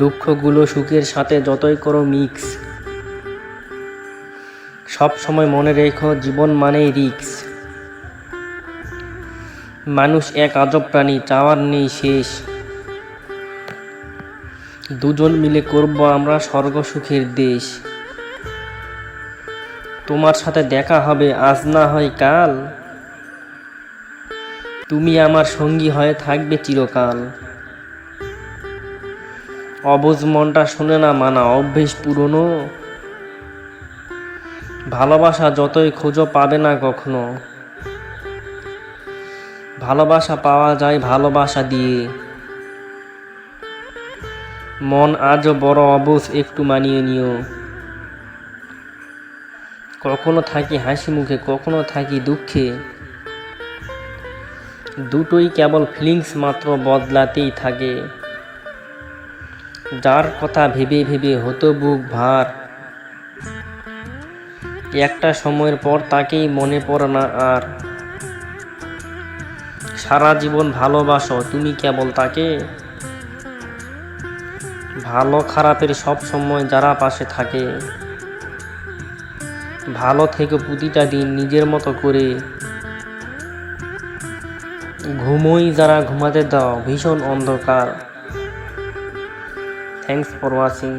দুঃখগুলো সুখের সাথে যতই করো মিক্স, সব সময় মনে রেখো জীবন মানেই রিক্স। মানুষ এক আজব প্রাণী, চাওয়ার নেই শেষ। দুজন মিলে করব আমরা স্বর্গ সুখের দেশ। তোমার সাথে দেখা হবে আজ না হয় কাল, তুমি আমার সঙ্গী হয়ে থাকবে চিরকাল। অবুঝ মনটা শোনে না মানা, অভ্যেস পুরনো। ভালোবাসা যতই খোঁজো পাবে না কখনো, ভালোবাসা পাওয়া যায় ভালোবাসা দিয়ে। মন আজও বড় অবুঝ, একটু মানিয়ে নিও। কখনো থাকি হাসি মুখে, কখনো থাকি দুঃখে, দুটোই কেবল ফিলিংস মাত্র, বদলাতেই থাকে। যার কথা ভেবে ভেবে হতো বুক ভার, একটা সময়ের পর তাকেই মনে পড়ে না আর। সারা জীবন ভালোবাসো তুমি কেবল তাকে, ভালো খারাপের সব সময় যারা পাশে থাকে। ভালো থেকে প্রতিটা দিন নিজের মতো করে, ঘুমোই যারা ঘুমাতে দাও ভীষণ অন্ধকার। Thanks for watching.